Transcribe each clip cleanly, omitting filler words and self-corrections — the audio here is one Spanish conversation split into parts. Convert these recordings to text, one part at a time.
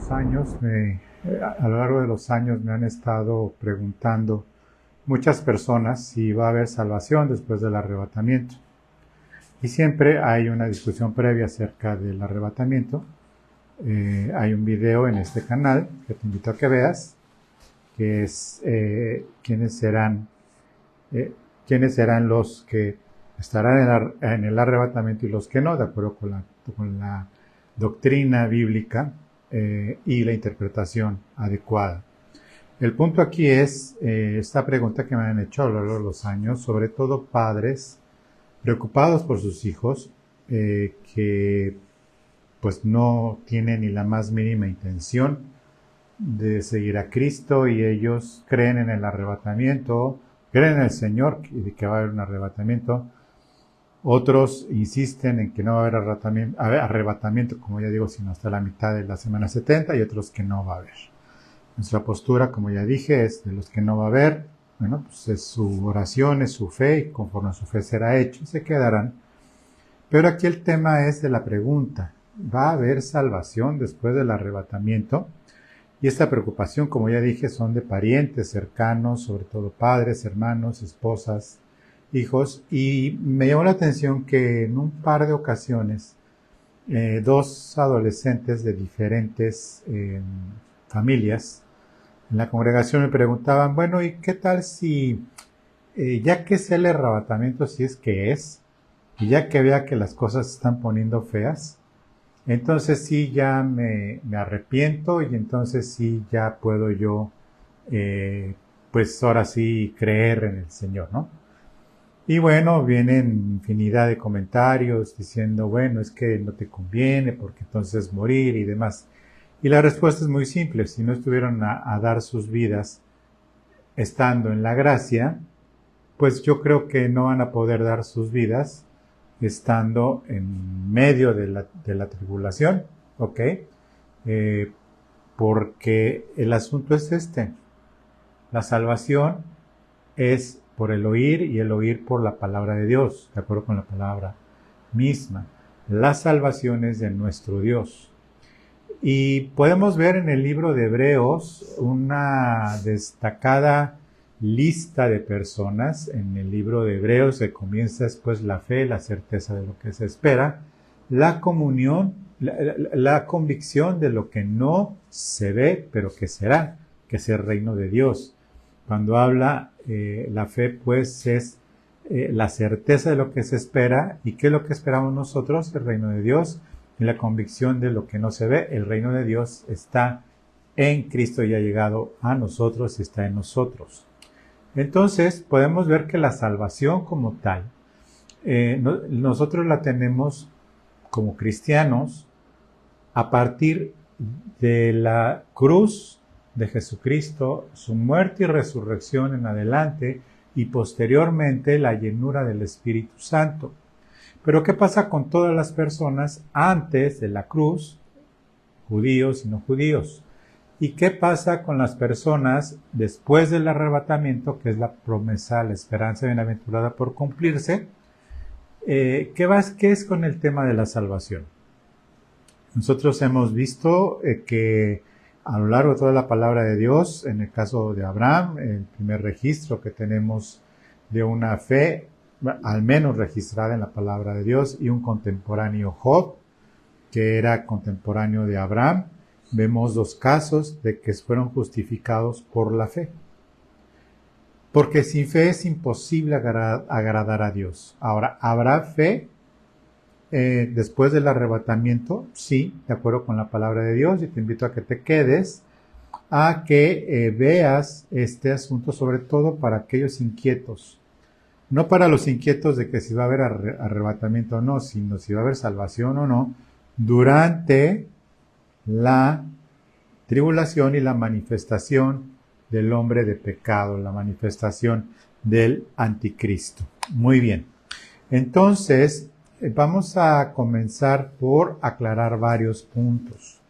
los años, a lo largo de los años me han estado preguntando muchas personas si va a haber salvación después del arrebatamiento. Y siempre hay una discusión previa acerca del arrebatamiento. Hay un video en este canal que te invito a que veas, que es eh, quiénes serán los que estarán en el arrebatamiento y los que no, de acuerdo con la doctrina bíblica y la interpretación adecuada. El punto aquí es esta pregunta que me han hecho a lo largo de los años, sobre todo padres preocupados por sus hijos que pues no tienen ni la más mínima intención de seguir a Cristo y ellos creen en el arrebatamiento, creen en el Señor y de que va a haber un arrebatamiento. Otros insisten en que no va a haber arrebatamiento, como ya digo, sino hasta la mitad de la semana 70, y otros que no va a haber. Nuestra postura, como ya dije, es de los que no va a haber. Bueno, pues es su oración, es su fe, y conforme a su fe será hecho, y se quedarán. Pero aquí el tema es de la pregunta: ¿va a haber salvación después del arrebatamiento? Y esta preocupación, como ya dije, son de parientes cercanos, sobre todo padres, hermanos, esposas, hijos, y me llamó la atención que en un par de ocasiones dos adolescentes de diferentes familias en la congregación me preguntaban, bueno, ¿y qué tal si ya que sé el arrebatamiento, si es que es, y ya que vea que las cosas se están poniendo feas, entonces sí ya me arrepiento y entonces sí ya puedo yo pues ahora sí creer en el Señor, ¿no? Y bueno, vienen infinidad de comentarios diciendo, bueno, es que no te conviene porque entonces morir y demás. Y la respuesta es muy simple: si no estuvieron a dar sus vidas estando en la gracia, pues yo creo que no van a poder dar sus vidas estando en medio de la tribulación, ¿ok? Eh, porque el asunto es este: la salvación es por el oír y el oír por la palabra de Dios, de acuerdo con la palabra misma. La salvación es de nuestro Dios. Y podemos ver en el libro de Hebreos una destacada lista de personas. En el libro de Hebreos se comienza después la fe, la certeza de lo que se espera, la comunión, la convicción de lo que no se ve, pero que será, que es el reino de Dios. Cuando habla la fe, pues es la certeza de lo que se espera. ¿Y qué es lo que esperamos nosotros? El reino de Dios. Y la convicción de lo que no se ve. El reino de Dios está en Cristo y ha llegado a nosotros y está en nosotros. Entonces podemos ver que la salvación como tal, nosotros la tenemos como cristianos a partir de la cruz de Jesucristo, su muerte y resurrección en adelante, y posteriormente la llenura del Espíritu Santo. Pero ¿qué pasa con todas las personas antes de la cruz, judíos y no judíos? ¿Y qué pasa con las personas después del arrebatamiento, que es la promesa, la esperanza bienaventurada por cumplirse? ¿Qué es con el tema de la salvación? Nosotros hemos visto que a lo largo de toda la palabra de Dios, en el caso de Abraham, el primer registro que tenemos de una fe, al menos registrada en la palabra de Dios, y un contemporáneo, Job, que era contemporáneo de Abraham, vemos dos casos de que fueron justificados por la fe. Porque sin fe es imposible agradar a Dios. Ahora, ¿habrá fe después del arrebatamiento? Sí, de acuerdo con la palabra de Dios, y te invito a que te quedes, a que veas este asunto, sobre todo para aquellos inquietos. No para los inquietos de que si va a haber arrebatamiento o no, sino si va a haber salvación o no, durante la tribulación y la manifestación del hombre de pecado, la manifestación del anticristo. Muy bien. Entonces, vamos a comenzar por aclarar varios puntos.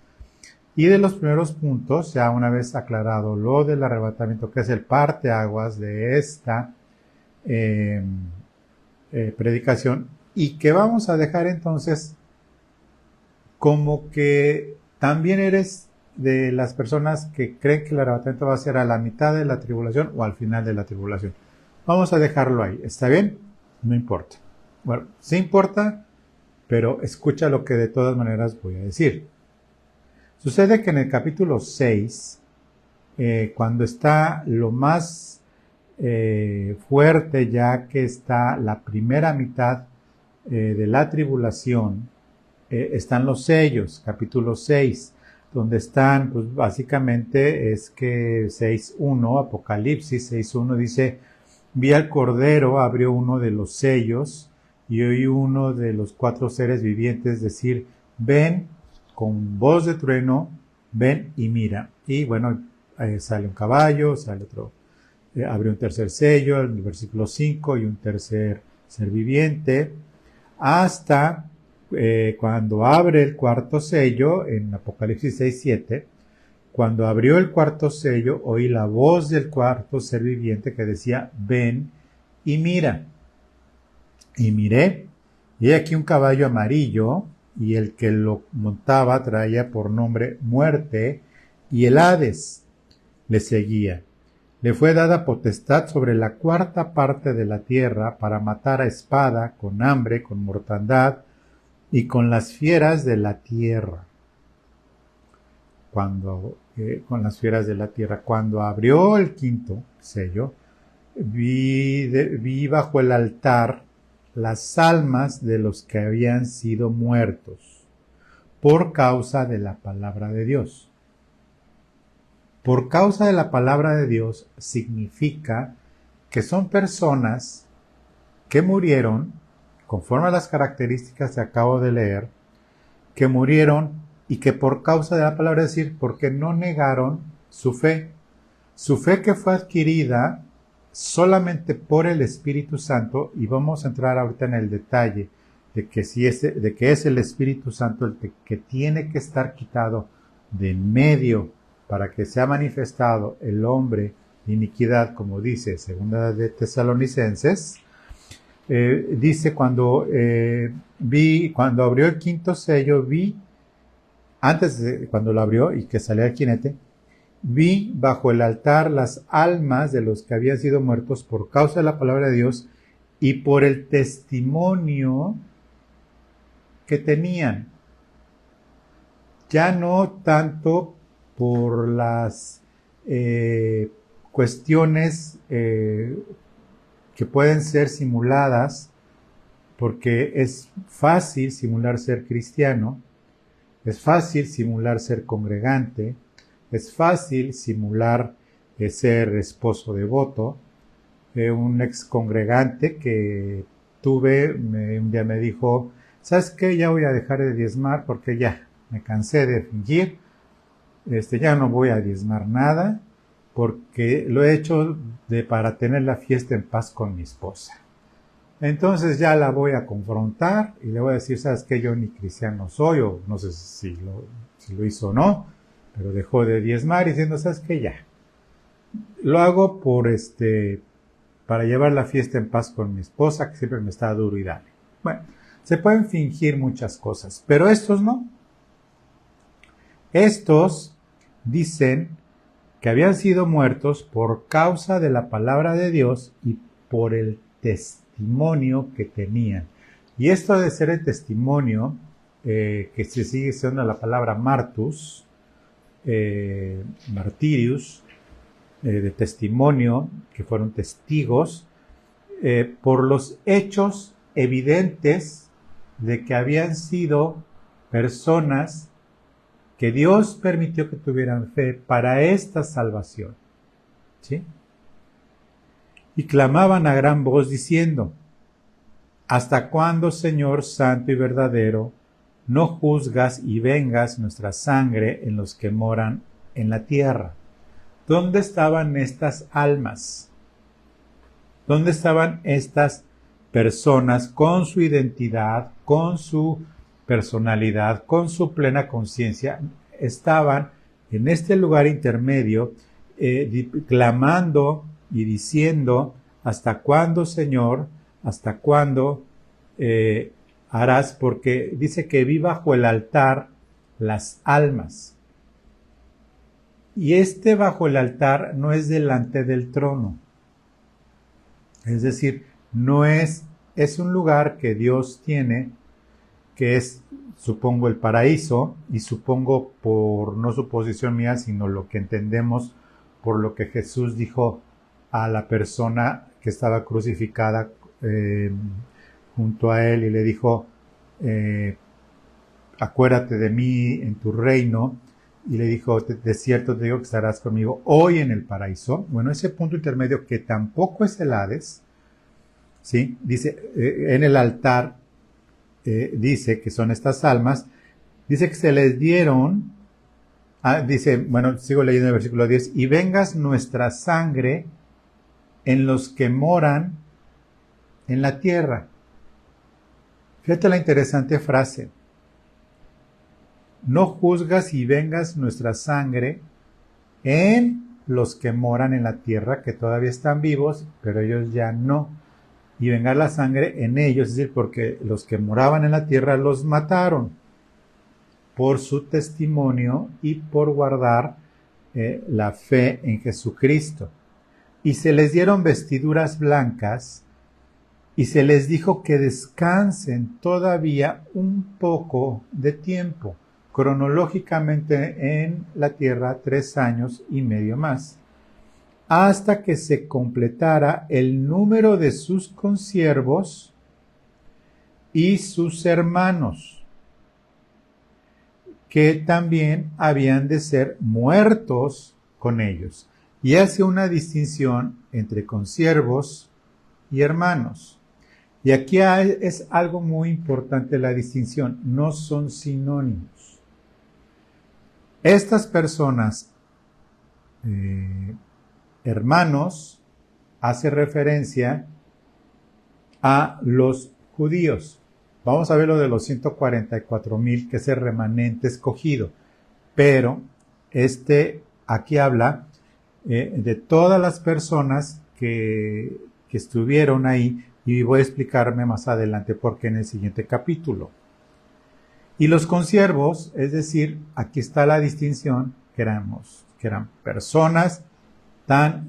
Y de los primeros puntos, ya una vez aclarado lo del arrebatamiento, que es el parteaguas de esta predicación, y que vamos a dejar entonces como que también eres de las personas que creen que el arrebatamiento va a ser a la mitad de la tribulación o al final de la tribulación. Vamos a dejarlo ahí. ¿Está bien? No importa. Bueno, sí importa, pero escucha lo que de todas maneras voy a decir. Sucede que en el capítulo 6, cuando está lo más fuerte, ya que está la primera mitad de la tribulación, están los sellos, capítulo 6, donde están, pues básicamente es que 6.1, Apocalipsis 6.1 dice: vi al Cordero, abrió uno de los sellos, y oí uno de los 4 seres vivientes decir: ven, con voz de trueno, ven y mira. Y bueno, sale un caballo, sale otro, abre un tercer sello, el versículo 5, y un tercer ser viviente, hasta cuando abre el cuarto sello, en Apocalipsis 6.7, cuando abrió el cuarto sello, oí la voz del cuarto ser viviente que decía: ven y mira. Y miré, y he aquí un caballo amarillo, y el que lo montaba traía por nombre Muerte, y el Hades le seguía. Le fue dada potestad sobre la cuarta parte de la tierra para matar a espada, con hambre, con mortandad y con las fieras de la tierra. Con las fieras de la tierra. Cuando abrió el quinto sello, vi bajo el altar las almas de los que habían sido muertos por causa de la palabra de Dios. Por causa de la palabra de Dios significa que son personas que murieron, conforme a las características que acabo de leer, que murieron y que por causa de la palabra, es decir, porque no negaron su fe que fue adquirida solamente por el Espíritu Santo, y vamos a entrar ahorita en el detalle de que es el Espíritu Santo el que tiene que estar quitado de en medio para que sea manifestado el hombre de iniquidad, como dice segunda de Tesalonicenses. Dice: cuando abrió el quinto sello, cuando lo abrió y que salía el jinete, vi bajo el altar las almas de los que habían sido muertos por causa de la palabra de Dios y por el testimonio que tenían. Ya no tanto por las cuestiones que pueden ser simuladas, porque es fácil simular ser cristiano, es fácil simular ser congregante, es fácil simular ser esposo devoto. Un ex congregante que tuve un día me dijo: ¿sabes qué? Ya voy a dejar de diezmar porque ya me cansé de fingir. Ya no voy a diezmar nada porque lo he hecho para tener la fiesta en paz con mi esposa. Entonces ya la voy a confrontar y le voy a decir: ¿sabes qué? Yo ni cristiano soy, o no sé si lo hizo o no, pero dejó de diezmar diciendo: ¿sabes qué? Ya. Lo hago para llevar la fiesta en paz con mi esposa, que siempre me está duro y dale. Bueno, se pueden fingir muchas cosas, pero estos no. Estos dicen que habían sido muertos por causa de la palabra de Dios y por el testimonio que tenían. Y esto de ser el testimonio, que se sigue usando la palabra martus, martirius, de testimonio, que fueron testigos, por los hechos evidentes de que habían sido personas que Dios permitió que tuvieran fe para esta salvación. ¿Sí? Y clamaban a gran voz diciendo: ¿hasta cuándo, Señor santo y verdadero, no juzgas y vengas nuestra sangre en los que moran en la tierra? ¿Dónde estaban estas almas? ¿Dónde estaban estas personas con su identidad, con su personalidad, con su plena conciencia? Estaban en este lugar intermedio, clamando y diciendo: ¿hasta cuándo, Señor? ¿Hasta cuándo harás? Porque dice que vi bajo el altar las almas. Y bajo el altar no es delante del trono. Es decir, no es un lugar que Dios tiene, que es, supongo, el paraíso, y supongo por no suposición mía, sino lo que entendemos por lo que Jesús dijo a la persona que estaba crucificada junto a él y le dijo, acuérdate de mí en tu reino, y le dijo, de cierto te digo que estarás conmigo hoy en el paraíso. Bueno, ese punto intermedio que tampoco es el Hades, ¿sí? Dice, en el altar, dice que son estas almas, dice que se les dieron, dice, bueno, sigo leyendo el versículo 10, y vengas nuestra sangre en los que moran en la tierra. Fíjate la interesante frase. No juzgas y vengas nuestra sangre en los que moran en la tierra, que todavía están vivos, pero ellos ya no. Y venga la sangre en ellos, es decir, porque los que moraban en la tierra los mataron por su testimonio y por guardar la fe en Jesucristo. Y se les dieron vestiduras blancas y se les dijo que descansen todavía un poco de tiempo, cronológicamente en la tierra 3 años y medio más, hasta que se completara el número de sus consiervos y sus hermanos, que también habían de ser muertos con ellos. Y hace una distinción entre consiervos y hermanos. Y aquí es algo muy importante la distinción, no son sinónimos. Estas personas, hermanos, hace referencia a los judíos. Vamos a ver lo de los 144,000, que es el remanente escogido. Pero aquí habla de todas las personas que estuvieron ahí, y voy a explicarme más adelante por qué en el siguiente capítulo. Y los consiervos, es decir, aquí está la distinción, que eran personas tan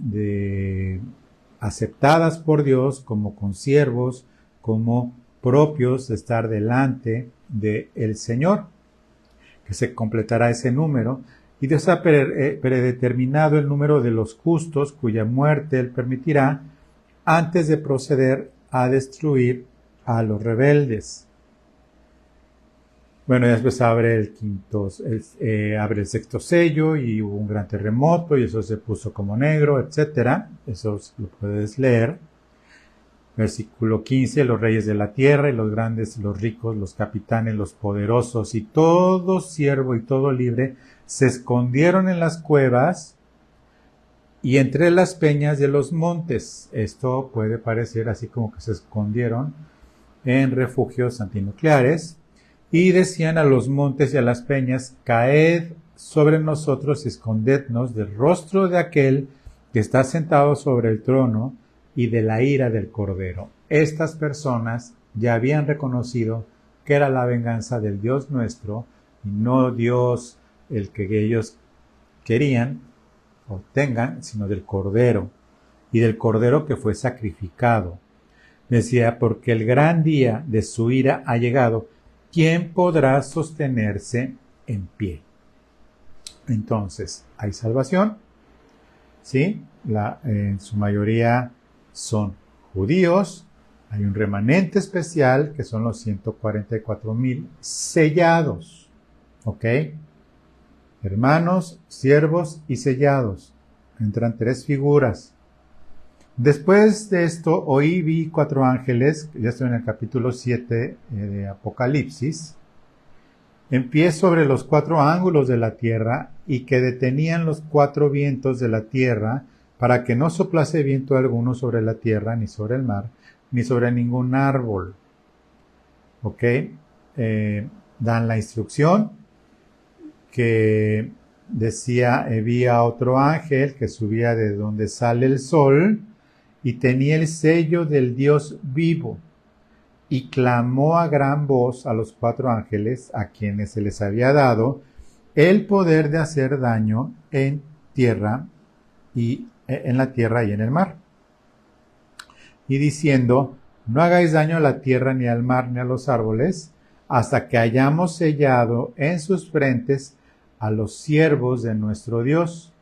aceptadas por Dios como consiervos, como propios de estar delante del Señor, que se completará ese número, y Dios ha predeterminado el número de los justos, cuya muerte Él permitirá, antes de proceder a destruir a los rebeldes. Bueno, después abre el sexto sello y hubo un gran terremoto y eso se puso como negro, etcétera. Eso lo puedes leer. Versículo 15, los reyes de la tierra y los grandes, los ricos, los capitanes, los poderosos y todo siervo y todo libre se escondieron en las cuevas y entre las peñas de los montes. Esto puede parecer así como que se escondieron en refugios antinucleares. Y decían a los montes y a las peñas, caed sobre nosotros y escondednos del rostro de aquel que está sentado sobre el trono y de la ira del Cordero. Estas personas ya habían reconocido que era la venganza del Dios nuestro y no Dios el que ellos querían o tengan, sino del Cordero, y del Cordero que fue sacrificado. Decía, porque el gran día de su ira ha llegado, ¿quién podrá sostenerse en pie? Entonces, hay salvación, ¿sí? En su mayoría son judíos, hay un remanente especial que son los 144,000 sellados, ¿ok? Hermanos, siervos y sellados. Entran 3 figuras. Después de esto, vi 4 ángeles, ya estoy en el capítulo 7 de Apocalipsis, en pie sobre los 4 ángulos de la tierra y que detenían los 4 vientos de la tierra para que no soplase viento alguno sobre la tierra, ni sobre el mar, ni sobre ningún árbol. ¿Ok? Dan la instrucción que decía, vi a otro ángel que subía de donde sale el sol y tenía el sello del Dios vivo y clamó a gran voz a los 4 ángeles a quienes se les había dado el poder de hacer daño en tierra y en la tierra y en el mar. Y diciendo, no hagáis daño a la tierra, ni al mar, ni a los árboles, hasta que hayamos sellado en sus frentes a los siervos de nuestro Dios.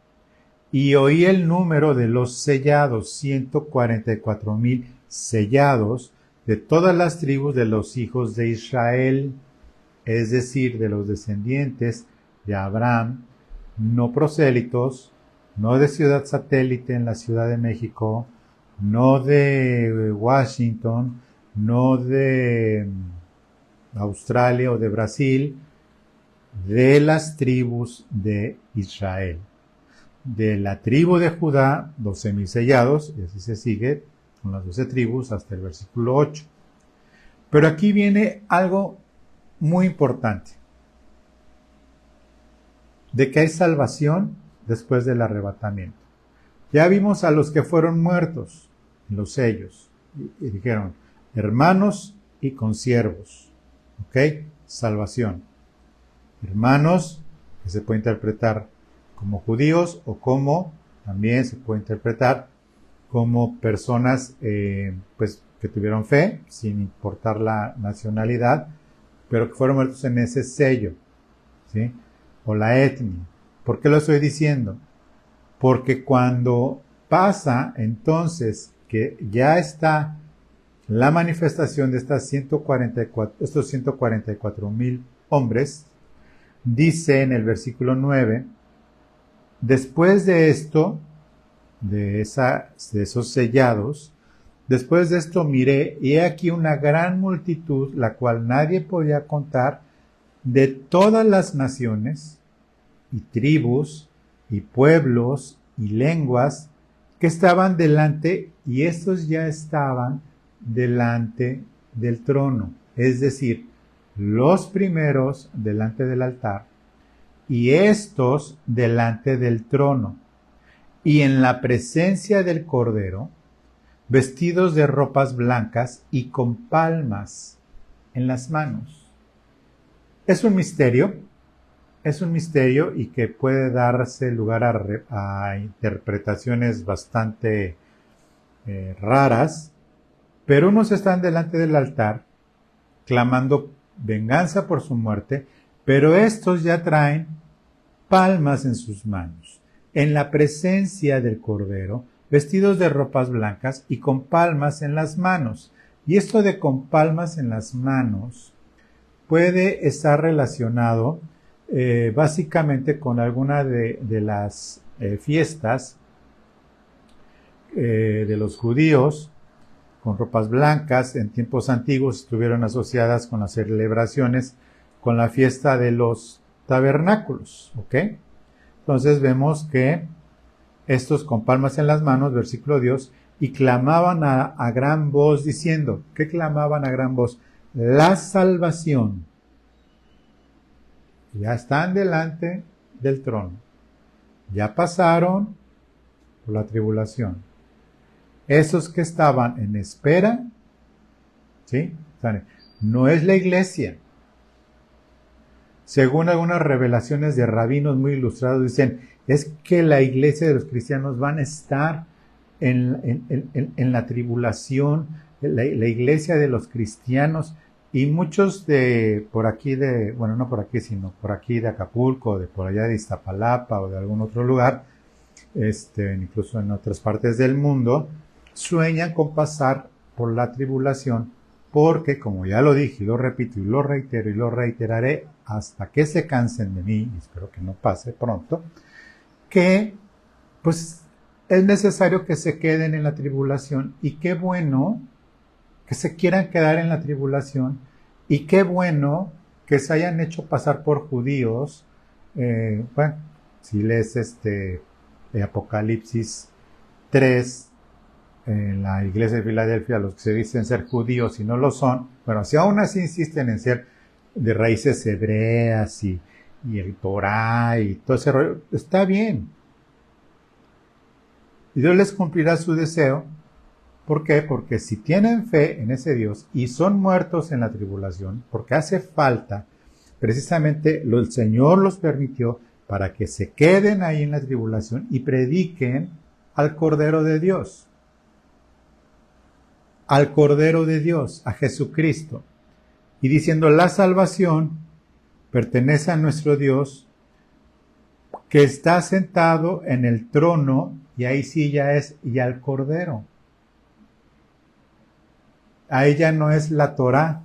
Y oí el número de los sellados, 144,000 sellados, de todas las tribus de los hijos de Israel, es decir, de los descendientes de Abraham, no prosélitos, no de ciudad satélite en la Ciudad de México, no de Washington, no de Australia o de Brasil, de las tribus de Israel. De la tribu de Judá, 12,000 sellados, y así se sigue con las 12 tribus hasta el versículo 8. Pero aquí viene algo muy importante, de que hay salvación después del arrebatamiento. Ya vimos a los que fueron muertos en los sellos, y dijeron, hermanos y consiervos, ¿ok? Salvación. Hermanos, que se puede interpretar como judíos o como también se puede interpretar como personas pues que tuvieron fe sin importar la nacionalidad, pero que fueron muertos en ese sello, ¿sí? O la etnia. ¿Por qué lo estoy diciendo? Porque cuando pasa entonces que ya está la manifestación de estos 144,000 hombres, dice en el versículo 9, después de esto, de esos sellados, después de esto miré, y he aquí una gran multitud, la cual nadie podía contar, de todas las naciones, y tribus, y pueblos, y lenguas, que estaban delante, y estos ya estaban delante del trono, es decir, los primeros delante del altar, y estos delante del trono, y en la presencia del Cordero, vestidos de ropas blancas y con palmas en las manos. Es un misterio y que puede darse lugar a interpretaciones bastante raras, pero unos están delante del altar clamando venganza por su muerte, pero estos ya traen palmas en sus manos, en la presencia del Cordero, vestidos de ropas blancas y con palmas en las manos. Y esto de con palmas en las manos puede estar relacionado básicamente con alguna de las fiestas de los judíos, con ropas blancas. En tiempos antiguos estuvieron asociadas con las celebraciones, con la fiesta de los tabernáculos, ¿ok? Entonces vemos que estos con palmas en las manos, versículo 2, y clamaban a gran voz diciendo, ¿qué clamaban a gran voz? La salvación. Ya están delante del trono. Ya pasaron por la tribulación. Esos que estaban en espera, ¿sí? No es la iglesia. Según algunas revelaciones de rabinos muy ilustrados, dicen, es que la iglesia de los cristianos van a estar en la tribulación, la iglesia de los cristianos, y muchos de por aquí bueno, no por aquí, sino por aquí de Acapulco, de por allá de Iztapalapa o de algún otro lugar, incluso en otras partes del mundo, sueñan con pasar por la tribulación, porque, como ya lo dije y lo repito y lo reitero y lo reiteraré hasta que se cansen de mí, y espero que no pase pronto, que pues es necesario que se queden en la tribulación, y qué bueno que se quieran quedar en la tribulación, y qué bueno que se hayan hecho pasar por judíos. Bueno, si lees Apocalipsis 3, en la iglesia de Filadelfia, los que se dicen ser judíos y no lo son, bueno, si aún así insisten en ser de raíces hebreas y el Torah y todo ese rollo, está bien. Y Dios les cumplirá su deseo. ¿Por qué? Porque si tienen fe en ese Dios y son muertos en la tribulación, porque hace falta, precisamente el Señor los permitió para que se queden ahí en la tribulación y prediquen al Cordero de Dios. Al Cordero de Dios, a Jesucristo. Y diciendo, la salvación pertenece a nuestro Dios, que está sentado en el trono, y ahí sí ya es, y al Cordero. Ahí ya no es la Torá,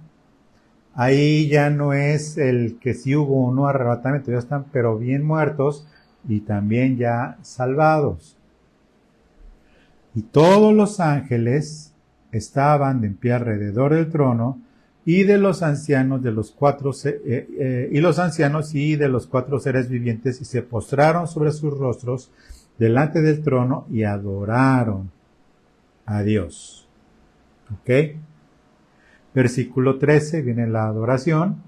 ahí ya no es el que si hubo o no arrebatamiento, ya están pero bien muertos y también ya salvados. Y todos los ángeles estaban de en pie alrededor del trono, y de los ancianos de los cuatro seres vivientes, y se postraron sobre sus rostros delante del trono y adoraron a Dios. ¿Ok? Versículo 13 viene la adoración.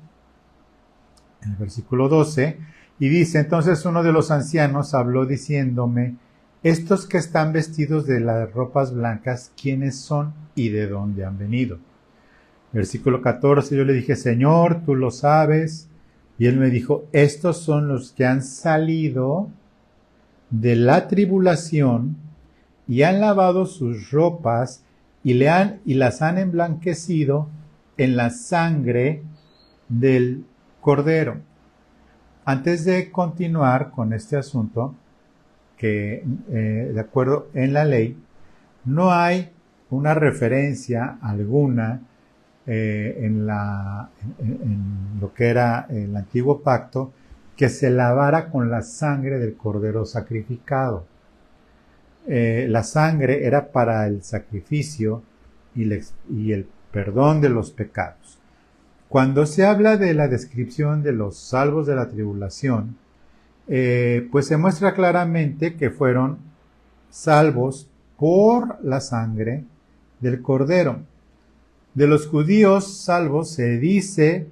En el versículo 12, y dice, entonces uno de los ancianos habló diciéndome, estos que están vestidos de las ropas blancas, ¿quiénes son y de dónde han venido? Versículo 14, yo le dije, Señor, tú lo sabes. Y él me dijo, estos son los que han salido de la tribulación y han lavado sus ropas y las han emblanquecido en la sangre del Cordero. Antes de continuar con este asunto, que de acuerdo en la ley, no hay una referencia alguna en lo que era el antiguo pacto, que se lavara con la sangre del cordero sacrificado. La sangre era para el sacrificio y el perdón de los pecados. Cuando se habla de la descripción de los salvos de la tribulación, pues se muestra claramente que fueron salvos por la sangre del cordero. De los judíos salvos se dice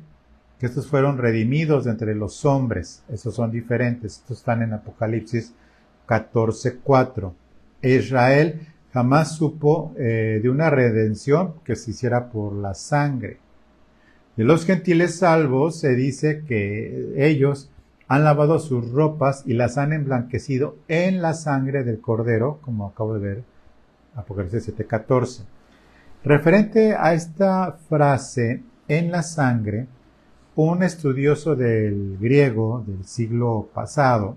que estos fueron redimidos de entre los hombres. Esos son diferentes. Estos están en Apocalipsis 14:4. Israel jamás supo de una redención que se hiciera por la sangre. De los gentiles salvos se dice que ellos han lavado sus ropas y las han emblanquecido en la sangre del Cordero, como acabo de ver, Apocalipsis 7:14. Referente a esta frase, en la sangre, un estudioso del griego del siglo pasado,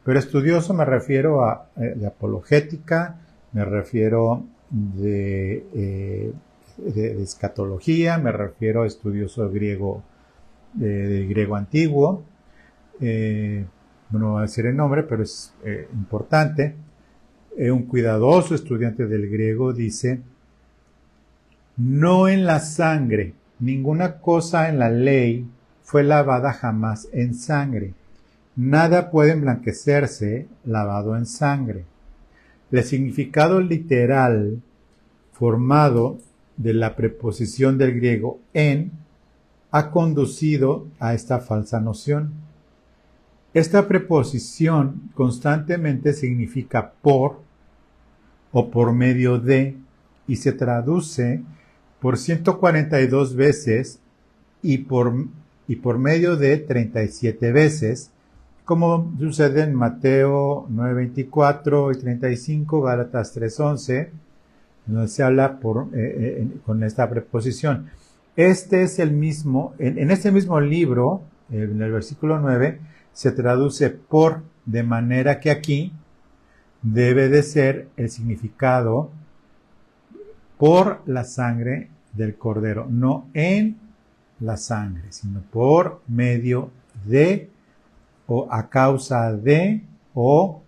pero estudioso me refiero a de apologética, me refiero de escatología, me refiero a estudioso griego, del griego antiguo, no voy a decir el nombre, pero es importante. Un cuidadoso estudiante del griego dice, no en la sangre, ninguna cosa en la ley fue lavada jamás en sangre. Nada puede emblanquecerse lavado en sangre. El significado literal formado de la preposición del griego en ha conducido a esta falsa noción. Esta preposición constantemente significa por o por medio de y se traduce por 142 veces y por medio de 37 veces, como sucede en Mateo 9:24 y 35, Gálatas 3:11, donde se habla con esta preposición. Este es el mismo, en este mismo libro, en el versículo 9, se traduce por, de manera que aquí debe de ser el significado por la sangre del Cordero, no en la sangre, sino por medio de o a causa de o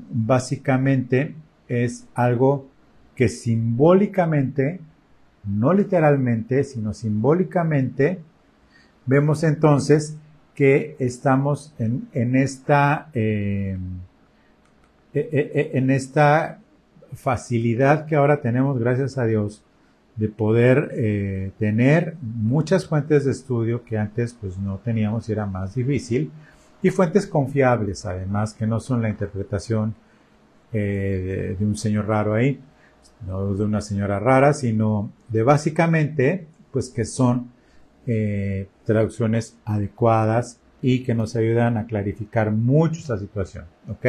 básicamente es algo que simbólicamente, no literalmente, sino simbólicamente, vemos entonces que estamos en esta facilidad que ahora tenemos, gracias a Dios, de poder tener muchas fuentes de estudio que antes pues no teníamos y era más difícil, y fuentes confiables además, que no son la interpretación de un señor raro ahí, no de una señora rara, sino de básicamente pues que son traducciones adecuadas y que nos ayudan a clarificar mucho esta situación, ¿ok?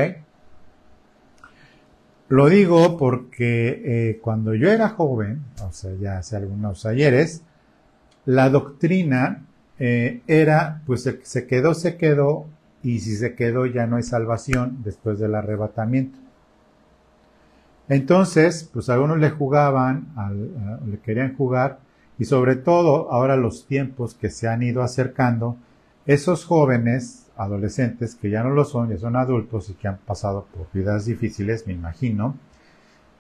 Lo digo porque cuando yo era joven, o sea, ya hace algunos ayeres, la doctrina era, pues el que se quedó, y si se quedó ya no hay salvación después del arrebatamiento. Entonces, pues algunos le jugaban, le querían jugar, y sobre todo ahora los tiempos que se han ido acercando, esos jóvenes, adolescentes, que ya no lo son, ya son adultos y que han pasado por vidas difíciles, me imagino,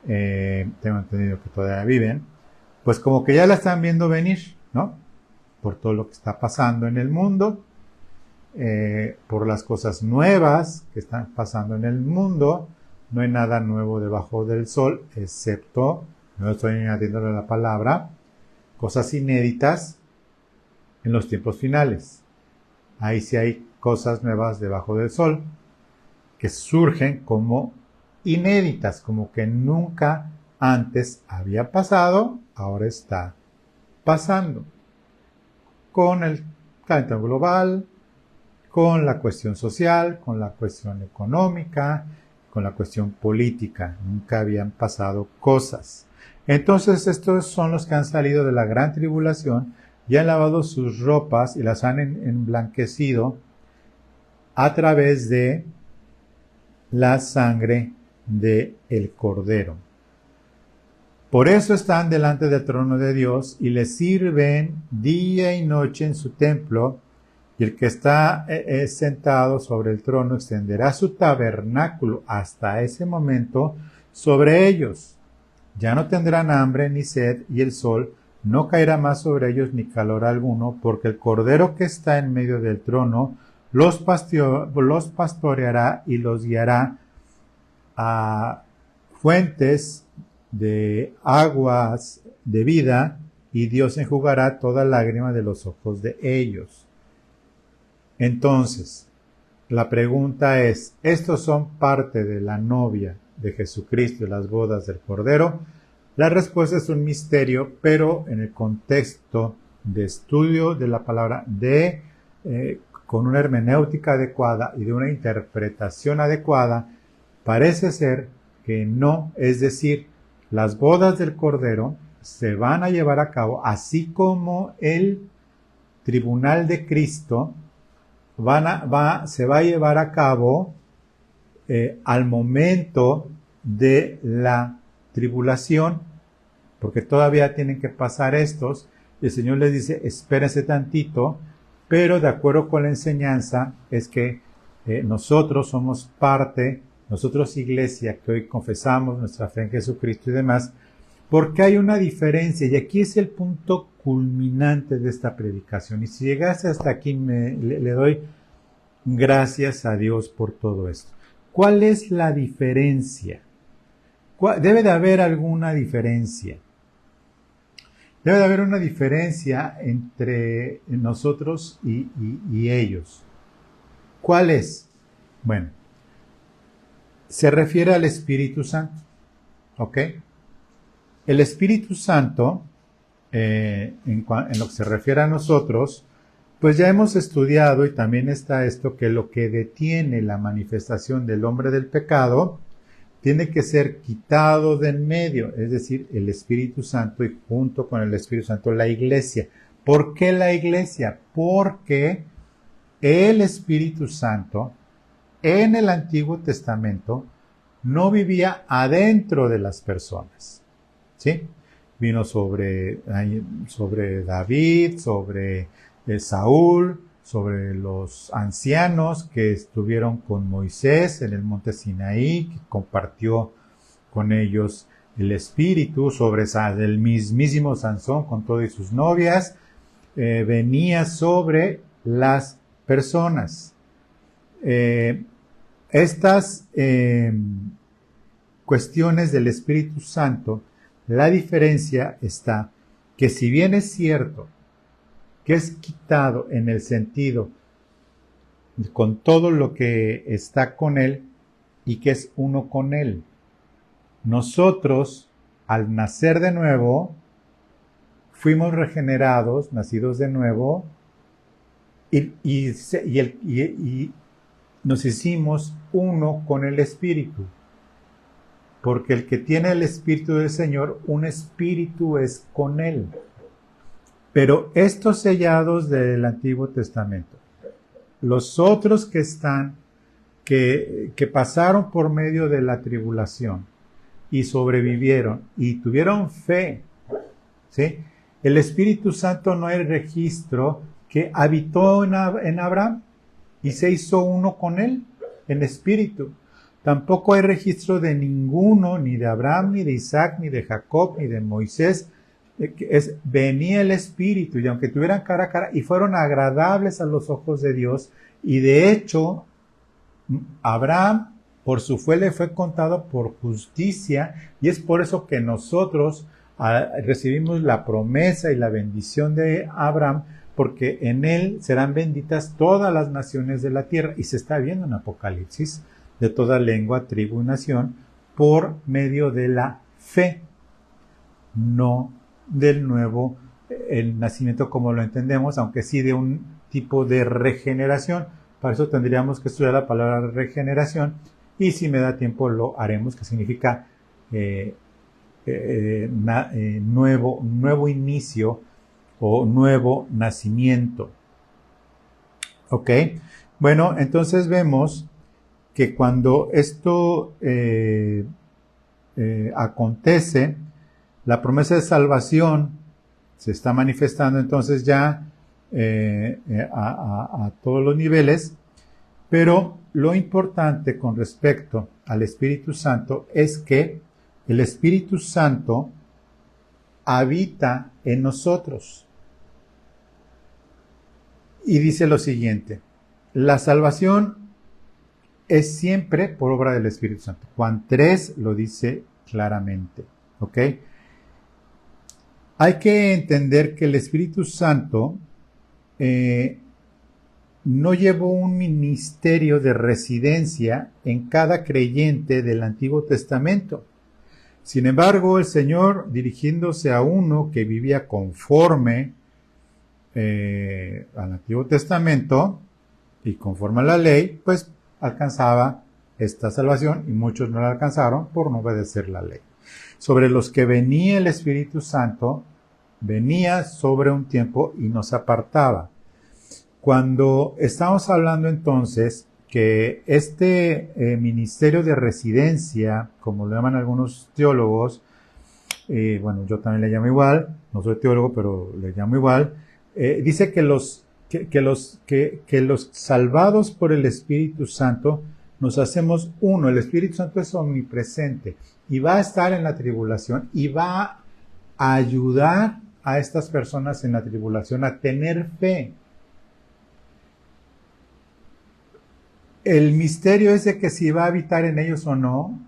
tengo entendido que todavía viven, pues como que ya la están viendo venir, ¿no? Por todo lo que está pasando en el mundo, por las cosas nuevas que están pasando en el mundo. No hay nada nuevo debajo del sol, excepto, no estoy añadiéndole la palabra, cosas inéditas en los tiempos finales. Ahí sí hay cosas nuevas debajo del sol que surgen como inéditas, como que nunca antes había pasado, ahora está pasando. Con el calentamiento global, con la cuestión social, con la cuestión económica, con la cuestión política. Nunca habían pasado cosas. Entonces estos son los que han salido de la gran tribulación y han lavado sus ropas y las han emblanquecido a través de la sangre del Cordero. Por eso están delante del trono de Dios y le sirven día y noche en su templo, y el que está sentado sobre el trono extenderá su tabernáculo hasta ese momento sobre ellos. Ya no tendrán hambre ni sed, y el sol no caerá más sobre ellos ni calor alguno, porque el Cordero que está en medio del trono los pastoreará y los guiará a fuentes de aguas de vida, y Dios enjugará toda lágrima de los ojos de ellos. Entonces, la pregunta es, ¿estos son parte de la novia de Jesucristo y las bodas del Cordero? La respuesta es un misterio, pero en el contexto de estudio de la palabra, con una hermenéutica adecuada y de una interpretación adecuada, parece ser que no, es decir, las bodas del Cordero se van a llevar a cabo, así como el tribunal de Cristo se va a llevar a cabo al momento de la tribulación, porque todavía tienen que pasar estos, y el Señor les dice, espérense tantito, pero de acuerdo con la enseñanza, es que nosotros somos parte, nosotros iglesia, que hoy confesamos nuestra fe en Jesucristo y demás, porque hay una diferencia, y aquí es el punto culminante de esta predicación, y si llegaste hasta aquí, le doy gracias a Dios por todo esto. ¿Cuál es la diferencia? Debe de haber alguna diferencia. Debe de haber una diferencia entre nosotros y ellos. ¿Cuál es? Bueno, se refiere al Espíritu Santo. ¿Ok? El Espíritu Santo, en lo que se refiere a nosotros, pues ya hemos estudiado, y también está esto, que lo que detiene la manifestación del hombre del pecado tiene que ser quitado de en medio, es decir, el Espíritu Santo, y junto con el Espíritu Santo la iglesia. ¿Por qué la iglesia? Porque el Espíritu Santo en el Antiguo Testamento no vivía adentro de las personas, ¿sí? Vino sobre David, sobre Saúl, sobre los ancianos que estuvieron con Moisés en el monte Sinaí, que compartió con ellos el Espíritu, sobre el mismísimo Sansón con todas sus novias, venía sobre las personas. Estas cuestiones del Espíritu Santo, la diferencia está que, si bien es cierto que es quitado en el sentido con todo lo que está con él y que es uno con él, nosotros al nacer de nuevo fuimos regenerados, nacidos de nuevo, y nos hicimos uno con el Espíritu. Porque el que tiene el Espíritu del Señor, un espíritu es con él. Pero estos sellados del Antiguo Testamento, los otros que están, que pasaron por medio de la tribulación y sobrevivieron y tuvieron fe, ¿sí? El Espíritu Santo no hay registro que habitó en Abraham y se hizo uno con él en espíritu. Tampoco hay registro de ninguno, ni de Abraham, ni de Isaac, ni de Jacob, ni de Moisés. Venía el Espíritu, y aunque tuvieran cara a cara, y fueron agradables a los ojos de Dios, y de hecho, Abraham, por su fe le fue contado por justicia, y es por eso que nosotros recibimos la promesa y la bendición de Abraham, porque en él serán benditas todas las naciones de la tierra, y se está viendo en Apocalipsis, de toda lengua, tribu y nación, por medio de la fe, no del nuevo, el nacimiento como lo entendemos, aunque sí de un tipo de regeneración. Para eso tendríamos que estudiar la palabra regeneración, y si me da tiempo lo haremos, que significa nuevo inicio o nuevo nacimiento. ¿Ok? Bueno, entonces vemos que cuando esto acontece, la promesa de salvación se está manifestando entonces ya a todos los niveles, pero lo importante con respecto al Espíritu Santo es que el Espíritu Santo habita en nosotros. Y dice lo siguiente: la salvación es siempre por obra del Espíritu Santo. Juan 3 lo dice claramente. ¿Ok? Hay que entender que el Espíritu Santo no llevó un ministerio de residencia en cada creyente del Antiguo Testamento. Sin embargo, el Señor, dirigiéndose a uno que vivía conforme al Antiguo Testamento y conforme a la ley, pues alcanzaba esta salvación, y muchos no la alcanzaron por no obedecer la ley. Sobre los que venía el Espíritu Santo, venía sobre un tiempo y nos apartaba. Cuando estamos hablando entonces que este ministerio de residencia, como lo llaman algunos teólogos, bueno, yo también le llamo igual, no soy teólogo, pero le llamo igual, dice que los salvados por el Espíritu Santo nos hacemos uno. El Espíritu Santo es omnipresente y va a estar en la tribulación y va a ayudar a estas personas en la tribulación a tener fe. El misterio es de que si va a habitar en ellos o no.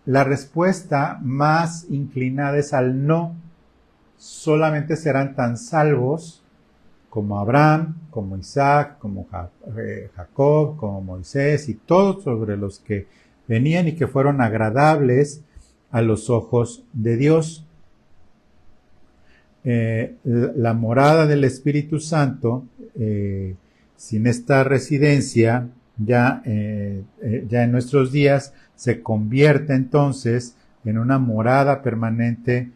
La respuesta más inclinada es al no. Solamente serán tan salvos como Abraham, como Isaac, como Jacob, como Moisés y todos sobre los que venían y que fueron agradables a los ojos de Dios. La morada del Espíritu Santo, sin esta residencia, ya en nuestros días se convierte entonces en una morada permanente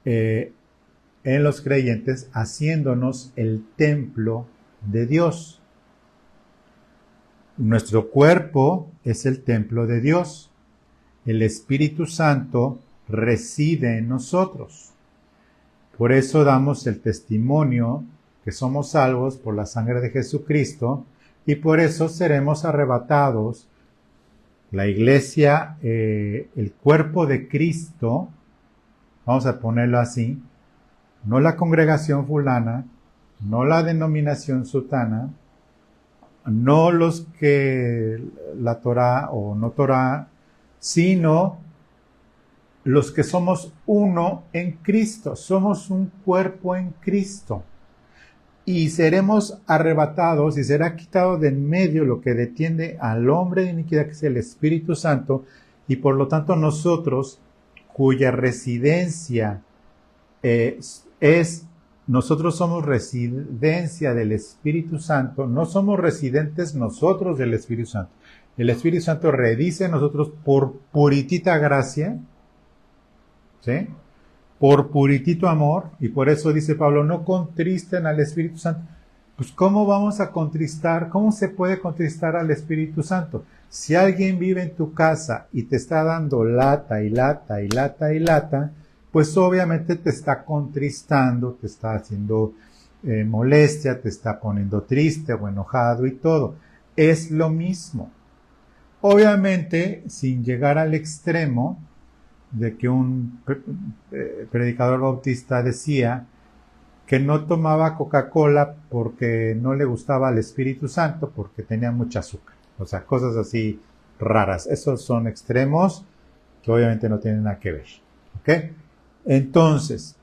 en los creyentes, haciéndonos el templo de Dios. Nuestro cuerpo es el templo de Dios. El Espíritu Santo reside en nosotros. Por eso damos el testimonio que somos salvos por la sangre de Jesucristo, y por eso seremos arrebatados. La iglesia, el cuerpo de Cristo, vamos a ponerlo así, no la congregación fulana, no la denominación sutana, no los que la Torá o no Torá, sino los que somos uno en Cristo. Somos un cuerpo en Cristo. Y seremos arrebatados y será quitado de en medio lo que detiene al hombre de iniquidad, que es el Espíritu Santo, y por lo tanto nosotros, cuya residencia es nosotros somos residencia del Espíritu Santo, no somos residentes nosotros del Espíritu Santo. El Espíritu Santo redice en nosotros por puritita gracia, ¿sí? Por puritito amor, y por eso dice Pablo, no contristen al Espíritu Santo. Pues ¿cómo vamos a contristar? ¿Cómo se puede contristar al Espíritu Santo? Si alguien vive en tu casa y te está dando lata y lata y lata y lata, pues obviamente te está contristando, te está haciendo molestia, te está poniendo triste o enojado y todo. Es lo mismo. Obviamente, sin llegar al extremo de que un predicador bautista decía que no tomaba Coca-Cola porque no le gustaba al Espíritu Santo, porque tenía mucha azúcar. O sea, cosas así raras. Esos son extremos que obviamente no tienen nada que ver. ¿Ok? Entonces,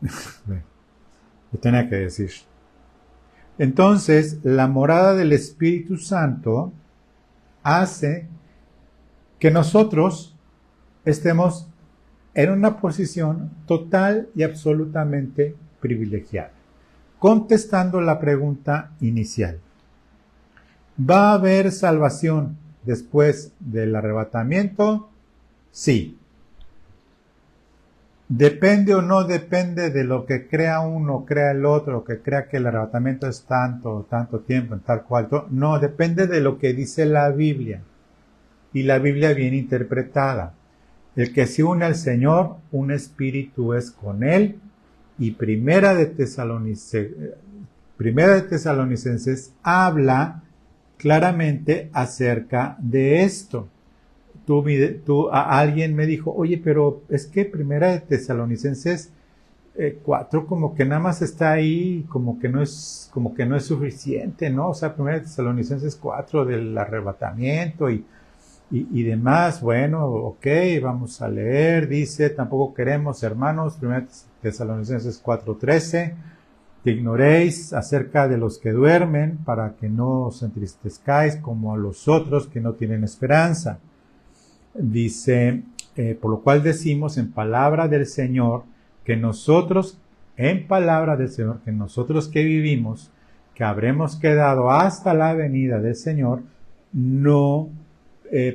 lo tenía que decir. Entonces, la morada del Espíritu Santo hace que nosotros estemos en una posición total y absolutamente privilegiada. Contestando la pregunta inicial. ¿Va a haber salvación después del arrebatamiento? Sí. ¿Depende o no depende de lo que crea uno, crea el otro, que crea que el arrebatamiento es tanto tiempo, en tal cual? No, depende de lo que dice la Biblia. Y la Biblia bien interpretada. El que se une al Señor, un espíritu es con él. Y Primera de Tesalonicenses habla claramente acerca de esto. Alguien me dijo, oye, pero es que Primera de Tesalonicenses 4 como que nada más está ahí, como que no es suficiente, ¿no? O sea, Primera de Tesalonicenses 4 del arrebatamiento y demás. Bueno, ok, vamos a leer. Dice, tampoco queremos, hermanos, Primera Tesalonicenses 4:13, que ignoréis acerca de los que duermen, para que no os entristezcáis como a los otros que no tienen esperanza. Dice, por lo cual decimos en palabra del Señor, que nosotros que vivimos, que habremos quedado hasta la venida del Señor, no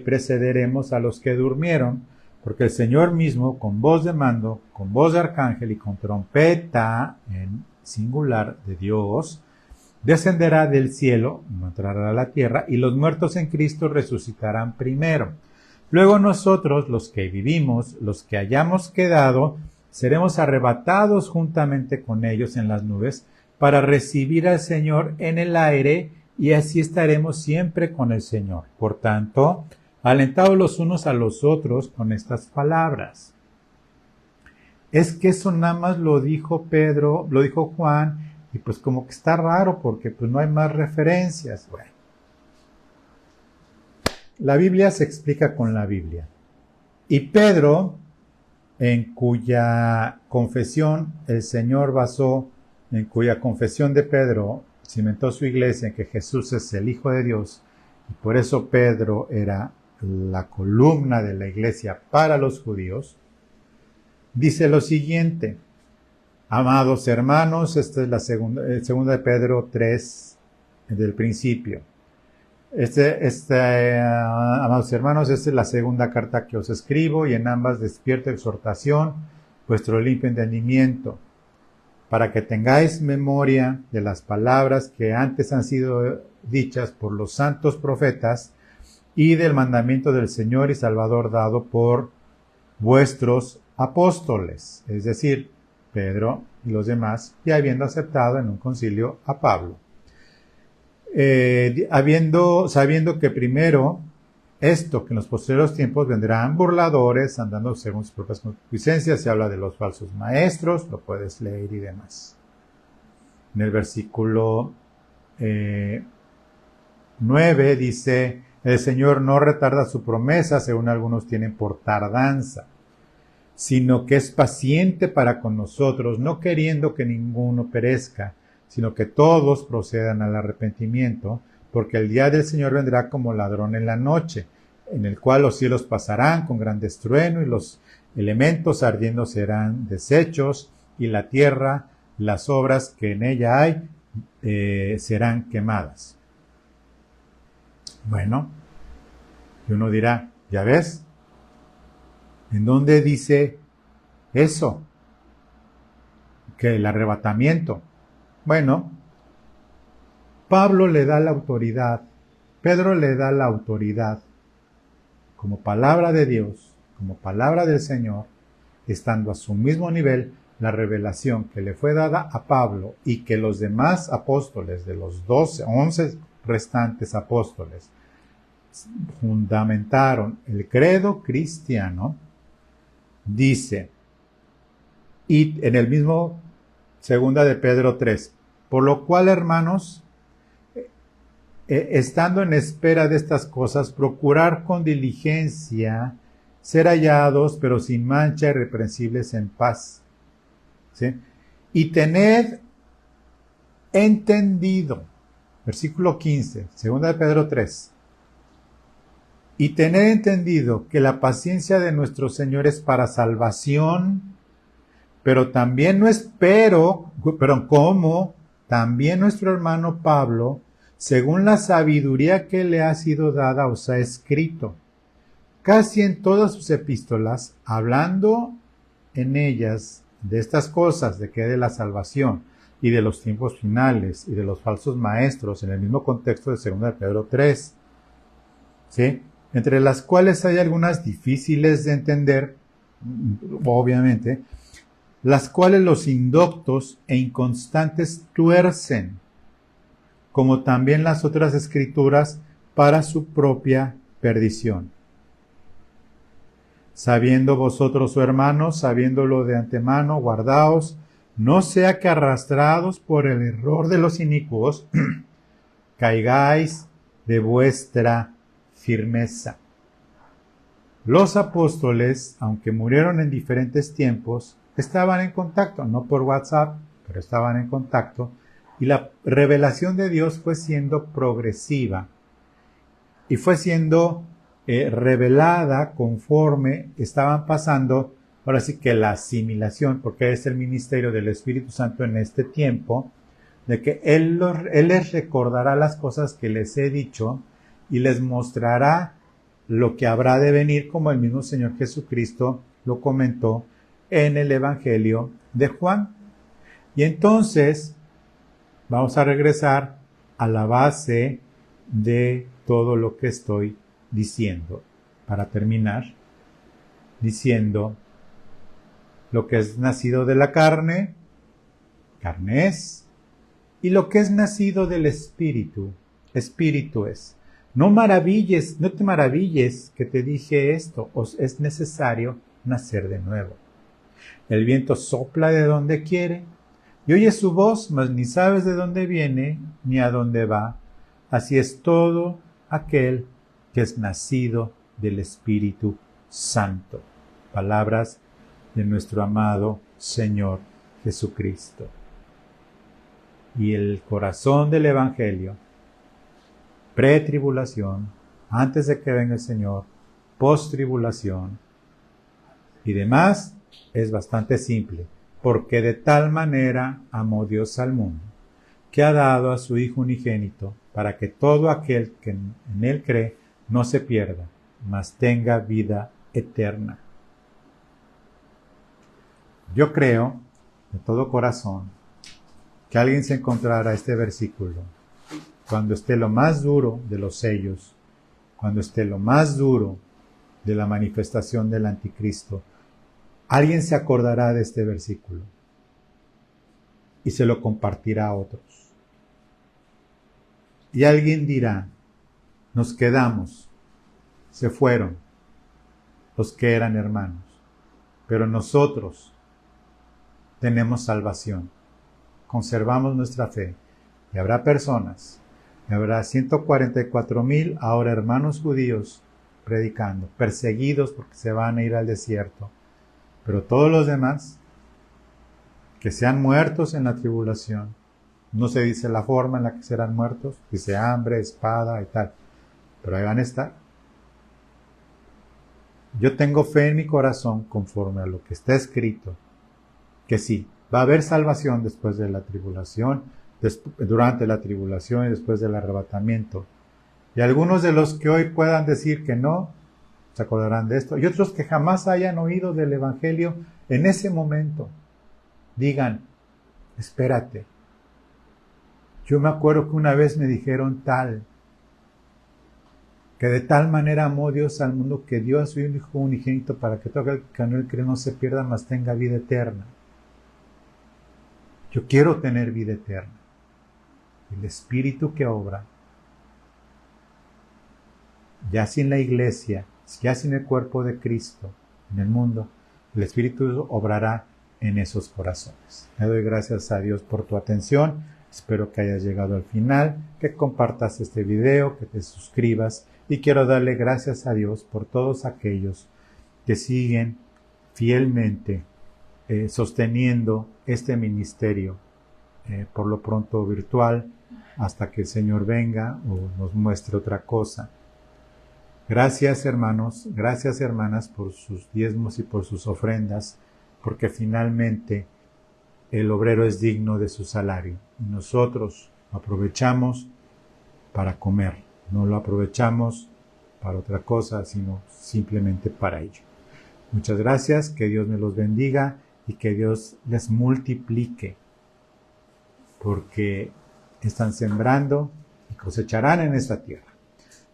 precederemos a los que durmieron, porque el Señor mismo, con voz de mando, con voz de arcángel y con trompeta en singular de Dios, descenderá del cielo, no entrará a la tierra, y los muertos en Cristo resucitarán primero. Luego nosotros, los que vivimos, los que hayamos quedado, seremos arrebatados juntamente con ellos en las nubes para recibir al Señor en el aire, y así estaremos siempre con el Señor. Por tanto, alentados los unos a los otros con estas palabras. Es que eso nada más lo dijo Pedro, lo dijo Juan, y pues como que está raro porque pues no hay más referencias. Bueno. La Biblia se explica con la Biblia. Y Pedro, en cuya confesión el Señor basó, en cuya confesión de Pedro cimentó su iglesia, en que Jesús es el Hijo de Dios, y por eso Pedro era la columna de la iglesia para los judíos, dice lo siguiente: amados hermanos, esta es la segunda de Pedro 3 del principio. Amados hermanos, esta es la segunda carta que os escribo, y en ambas despierto exhortación, vuestro limpio entendimiento, para que tengáis memoria de las palabras que antes han sido dichas por los santos profetas, y del mandamiento del Señor y Salvador dado por vuestros apóstoles, es decir, Pedro y los demás, y habiendo aceptado en un concilio a Pablo. Sabiendo que primero esto, que en los posteriores tiempos vendrán burladores, andando según sus propias concupiscencias, se habla de los falsos maestros, lo puedes leer y demás. En el versículo 9 dice, el Señor no retarda su promesa, según algunos tienen por tardanza, sino que es paciente para con nosotros, no queriendo que ninguno perezca, sino que todos procedan al arrepentimiento, porque el día del Señor vendrá como ladrón en la noche, en el cual los cielos pasarán con gran estruendo y los elementos ardiendo serán deshechos, y la tierra, las obras que en ella hay, serán quemadas. Bueno, y uno dirá, ¿ya ves? ¿En dónde dice eso? Que el arrebatamiento. Bueno, Pablo le da la autoridad, Pedro le da la autoridad como palabra de Dios, como palabra del Señor, estando a su mismo nivel la revelación que le fue dada a Pablo y que los demás apóstoles, de los 11 restantes apóstoles, fundamentaron el credo cristiano, dice, y en el mismo segunda de Pedro 3, por lo cual, hermanos, estando en espera de estas cosas, procurar con diligencia ser hallados, pero sin mancha, irreprensibles en paz. ¿Sí? Y tened entendido, versículo 15, segunda de Pedro 3, y tened entendido que la paciencia de nuestro Señor es para salvación, pero también como también nuestro hermano Pablo, según la sabiduría que le ha sido dada, os ha escrito, casi en todas sus epístolas, hablando en ellas de estas cosas, de que de la salvación y de los tiempos finales y de los falsos maestros, en el mismo contexto de 2 de Pedro 3, ¿sí? Entre las cuales hay algunas difíciles de entender, obviamente, las cuales los indoctos e inconstantes tuercen, como también las otras escrituras, para su propia perdición. Sabiendo vosotros, oh hermanos, sabiéndolo de antemano, guardaos, no sea que arrastrados por el error de los inicuos, caigáis de vuestra firmeza. Los apóstoles, aunque murieron en diferentes tiempos, estaban en contacto, no por WhatsApp, pero estaban en contacto, y la revelación de Dios fue siendo progresiva y fue siendo revelada conforme estaban pasando, ahora sí que la asimilación, porque es el ministerio del Espíritu Santo en este tiempo, de que Él les recordará las cosas que les he dicho y les mostrará lo que habrá de venir, como el mismo Señor Jesucristo lo comentó en el Evangelio de Juan. Y entonces vamos a regresar a la base de todo lo que estoy diciendo, para terminar diciendo: lo que es nacido de la carne, carne es, y lo que es nacido del Espíritu, Espíritu es. No te maravilles que te dije esto, os es necesario nacer de nuevo. El viento sopla de donde quiere, y oyes su voz, mas ni sabes de dónde viene, ni a dónde va. Así es todo aquel que es nacido del Espíritu Santo. Palabras de nuestro amado Señor Jesucristo. Y el corazón del Evangelio, pretribulación, antes de que venga el Señor, postribulación y demás, es bastante simple, porque de tal manera amó Dios al mundo, que ha dado a su Hijo unigénito, para que todo aquel que en Él cree no se pierda, mas tenga vida eterna. Yo creo, de todo corazón, que alguien se encontrará este versículo cuando esté lo más duro de los sellos, cuando esté lo más duro de la manifestación del anticristo. Alguien se acordará de este versículo y se lo compartirá a otros. Y alguien dirá: nos quedamos, se fueron los que eran hermanos, pero nosotros tenemos salvación, conservamos nuestra fe. Y habrá personas, y habrá 144,000 ahora hermanos judíos predicando, perseguidos porque se van a ir al desierto. Pero todos los demás, que sean muertos en la tribulación, no se dice la forma en la que serán muertos, dice hambre, espada y tal, pero ahí van a estar. Yo tengo fe en mi corazón, conforme a lo que está escrito, que sí, Va a haber salvación después de la tribulación, durante la tribulación y después del arrebatamiento. Y algunos de los que hoy puedan decir que no, se acordarán de esto. Y otros que jamás hayan oído del Evangelio, en ese momento digan, espérate. Yo me acuerdo que una vez me dijeron que de tal manera amó Dios al mundo que dio a su Hijo unigénito para que todo el que en él cree no se pierda, mas tenga vida eterna. Yo quiero tener vida eterna. El Espíritu que obra, ya sin la iglesia, ya sin el cuerpo de Cristo en el mundo, el Espíritu obrará en esos corazones. Le doy gracias a Dios por tu atención. Espero que hayas llegado al final, que compartas este video, que te suscribas, y quiero darle gracias a Dios por todos aquellos que siguen fielmente sosteniendo este ministerio, por lo pronto virtual, hasta que el Señor venga o nos muestre otra cosa. Gracias, hermanos, gracias, hermanas, por sus diezmos y por sus ofrendas, porque finalmente el obrero es digno de su salario. Y nosotros lo aprovechamos para comer, no lo aprovechamos para otra cosa, sino simplemente para ello. Muchas gracias, que Dios me los bendiga y que Dios les multiplique, porque están sembrando y cosecharán en esta tierra.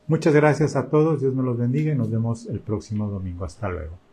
Muchas gracias a todos, Dios me los bendiga y nos vemos el próximo domingo. Hasta luego.